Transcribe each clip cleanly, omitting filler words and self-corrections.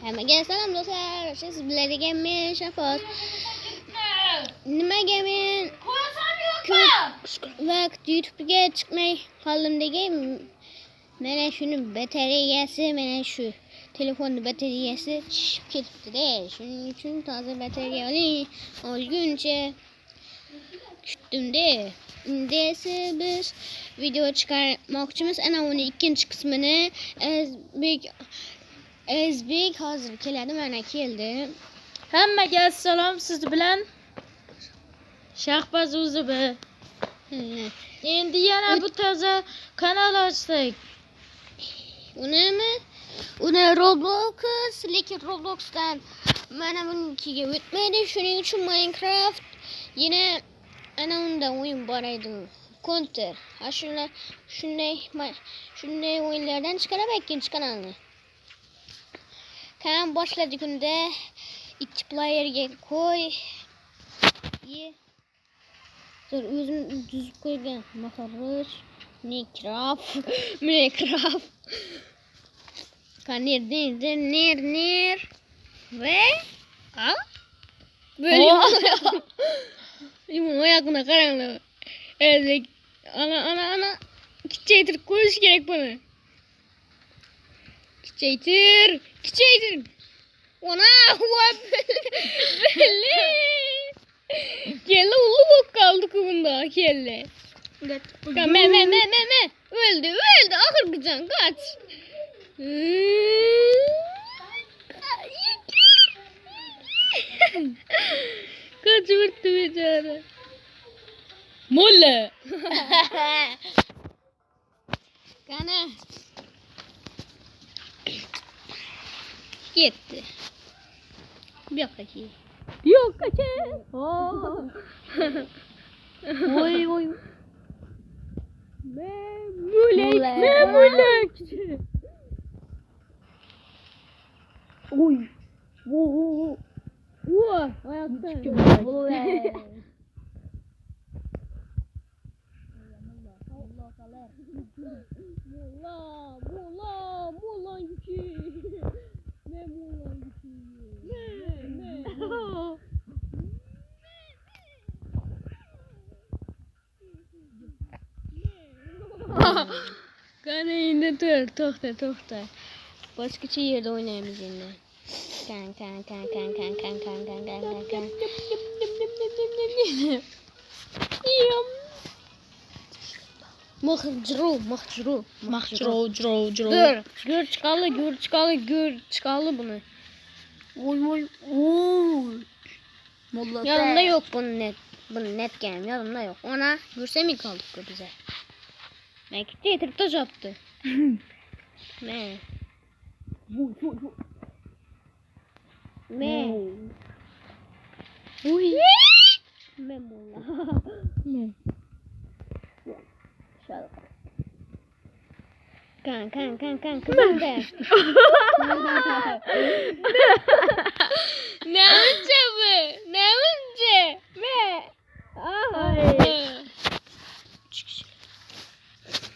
Hammaga salom do'stlar. Siz biladigan men Shafoz. Nimaga men ko'p vaqt YouTube'ga chiqmay qoldim degan. Mana shuni batareyasi, mana shu telefonni batareyasi tushib ketibdi-da. Shuning uchun toza batareya olguncha kutdim-da. Endi esa biz video chiqarmoqchimiz. Ana uni ikkinchi qismini Ezbek hozir keladi, mana keldi. Hammaga assalom, siz bilan Shahboz Uzubi. Endi yana bu toza kanal ochdik. Uni Roblox, lekin Robloxdan mana bunkiga o'tmaydi. Shuning uchun Minecraft yana ana unda o'yin bor edi. Counter. Shunday o'yinlardan chiqarib ikkinchi kanalni. Kanal boshladik unda 2 playerga qo'y. Dur o'zim tuzib qo'ygan. Mahroj, Minecraft. Kanir ve böyle ayağına karanlığı. Evet. Ana küçeytir koyuş gerek bana. Küçeytir. Ona böyle. Kelle ulu bok kaldı kumunda kelle. Me. Öldü. Ahır gıcan kaç. Kaç vurdu becara. Molla. Kana. Gitti. Yok kaçı. Oy. Memulek. Oy. Wow. Ayakta. Molla gücü. Ne molla gücü. Ne. Kana indi dur, toxta. Başqa yerdə oynayırıq indi. Kan. Mahcuro. Dur, gör çıkalı bunu. Oy. Yanımda yok bunun net game, yanımda yok. Ona görsem mi kaldık bize? Ne gitti, yetirip yaptı. Ne? Uy. Memola. Ne? Şöyle. Kan. Kızım be. Ne önce bu? Ne?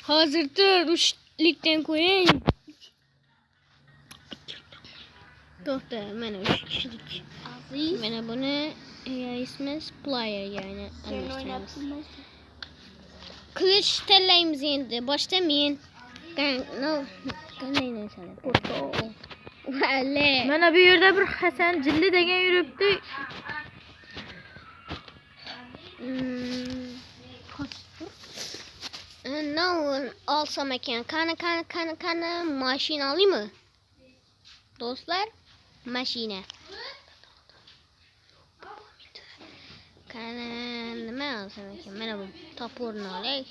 Hazır dur. 3 ligden koyayım. Toxta, mana 3 kişilik. Mana bunu ismimiz player yani. Kılıç tellayımız endi. Başlamayın. Qanday Vale. Mana bu yerda bir Hasan Jilli degan yuribdi. Ne alsam ekan? Kana mashina alayım mı? Dostlar, mashina. Kana nima alsam ekan? Mana bu toporni olaylik.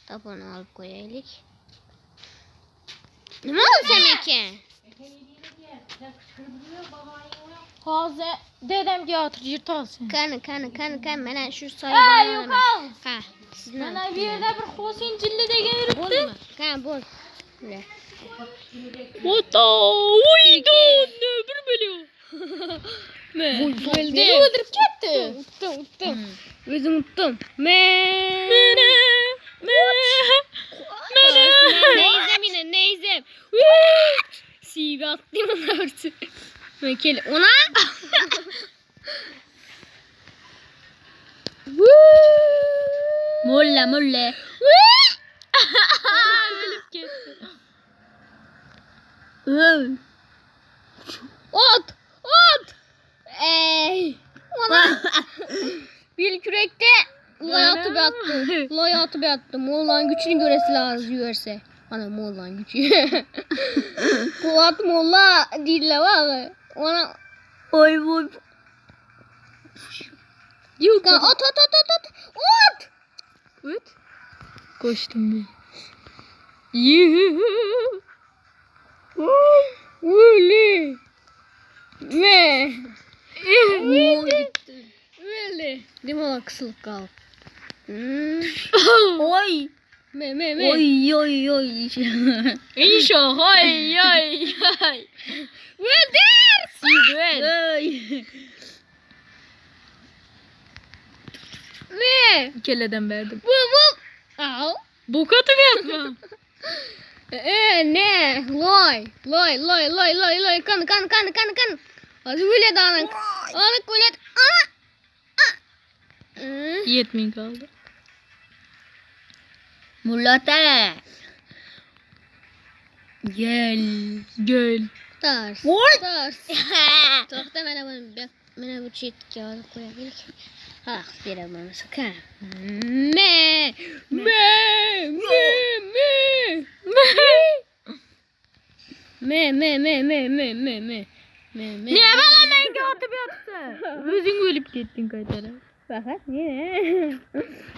Toporni olib qo'yaylik. Nima olsam ekan? Hozir dedemga o'tir yirtolsin. Kana mana shu soyabon. Ha, sizni. Mana bu yerda bir Hosin Jilli degan yuribdi. Bo'lmi? Kana bo'l. Oydu. Bir milyon. Beni öldürüp gitti. Unuttum. Özüm unuttum. Neyzem. See bir atlayayım ona örtü. Mekeli ona. Mulla mulla. Ölüp gitti. Ot. Ot. Ona. Bir kürekte loyatı bir attı. Loyatı bir attı. Moğolların güçünü göresi lazım yüverse. Ana Moğolların gücü. Kuat Moğla değil la var. Ona. Oy oy. Yok. Ot. Ot. Evet. Koştum bir. Yuhu. Öyle. Ne? Öyle. Değil mi o kısılık kaldı. Oy. Me. Oy oy oy. İnşa hay hay hay. Ve ders. Siduen. Ay. Ne? Kelleden verdim. Bu. Au. Bokatı yapma. Ne? Loy. Kan. Hadi öyle dağınık. Anık öyle. Yetmeyin kaldı. Mulata. Gel. Tars. What? Tars. Tohta bana bu çiğit kağıdı koyabilir. Ah bir ama sakın. Me. Niye bana ben kağıdı yaptı? Özün ölüp gittin kaytara. Fakat yine.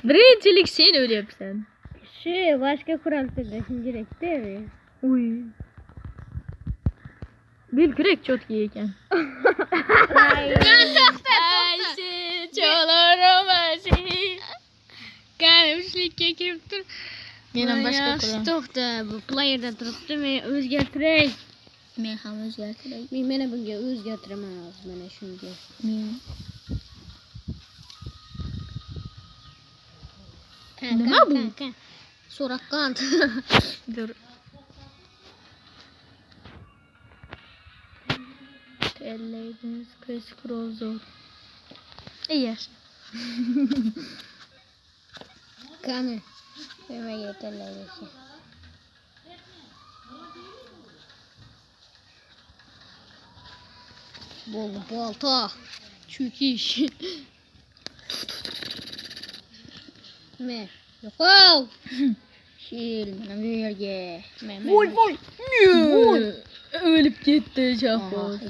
Birincilik sen öyle yapsan. Başka kural söylüyorsun direkt değil mi? Uy. Bir kürek çok iyiyken. Ayşe çolurum Ayşe. Gelmişlik kekirip dur. Yine başka kural. Tohta bu player'da durup değil mi? Özgertirey. Men ham o'zgartiray. Mene bunga o'zgartiraman hozir mana shunga. Nima bu? So'raqqan. Dur. Terleydiniz kız krozor. İyi. Qani. Nimaga terlayapsan? Balta. Çökiş. Ne? Yo'qol. Şil mana bu yerga. Voy. Ölüp gitti Şahboz.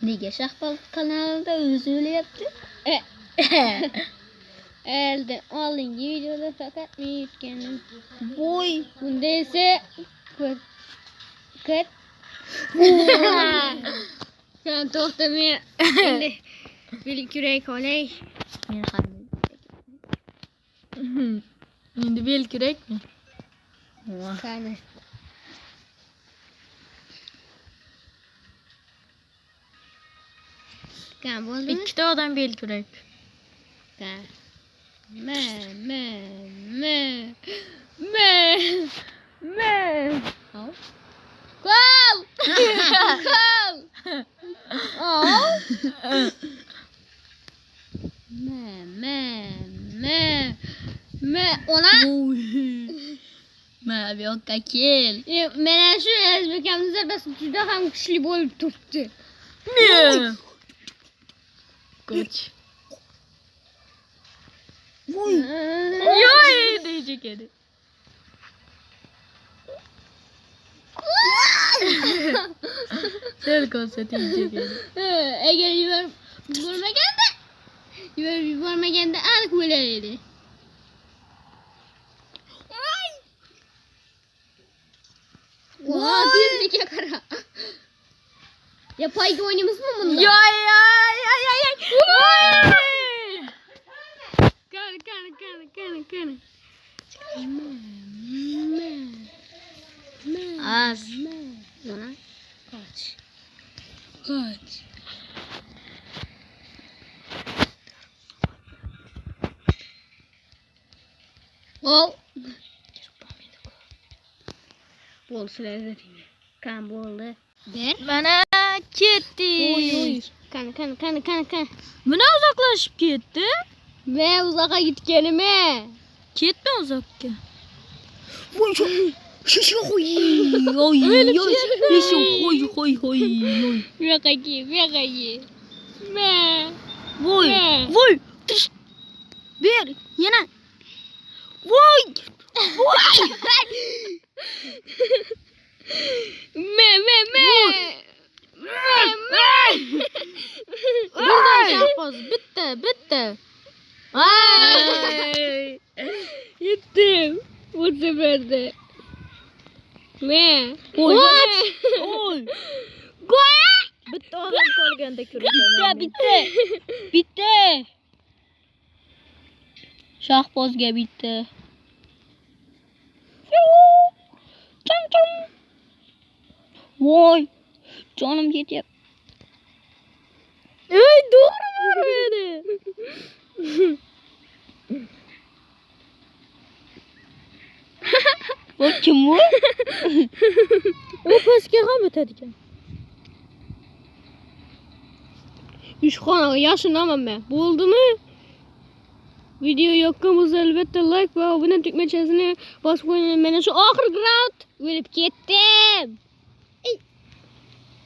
Nega Şahboz kanalida o'zi o'lyapti? Elde oldingi videoda faqat men yutgandim. Voy. Bunda esa Kat. Sen to'xtamay endi bir kurak olay. Men ham. Endi bel kerakmi? Qani. Qani bo'ldimi? Ikkita odam bel kerak. Qani. Au. Gol! Gol! Au. Ona Ma yo'qqa kel. mana shu O'zbekiston zarbasi juda ham kuchli bo'lib turibdi. Ko'ch. Yo'y diyecek edi. Sel ko'rsataylik edi. Agar yubormaganda aniq bo'lar edi. Vay, tezlikka qara. Ya payga o'ynaymizmi bunda? Yo'y. Qani. Az. Mana qoch. Oh. Bol sırada kan boldu. Der. Mana ketdi. Oy. Kan. Mana uzoqlashib ketdi. Ve uzağa gitkenime. Ketme uzoqqa. Voy şişe koy. Oy, oy. Vegayı. Me. Voy, Ne? voy. Tış. Bir, yana. Voy. Me. Buradan şahbaz. Bitti. Ay. Gittim. Bu sefer de. Me. Oy. What? Oy. Bitti oğlum qolganda Bitti. Şahbozga bitti. Çam. Voy. Canım yetip. Ey doğru beni. O kim bu? O pastga ham o'tadigan. 3 kanal yaşınamam ben. Buldu mu? Video yokken olsa elbette like ve abone tükmecesini basıp koyun. Ben şu ahır ground ölüp gittim.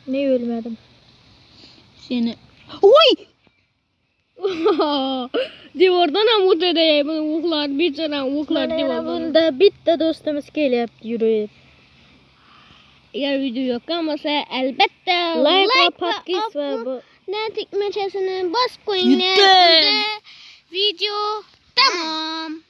Ne ölmedim. Seni. Oy! Divardan amut edeyim. Uklar bir tane uklar Mana divardan. bunda bitta do'stimiz kelyapti yurib. Eğer video yokken olsa elbette Like va ve podcast va bu. ne tükmecesini basıp koyun. Yuttum. Video tamam.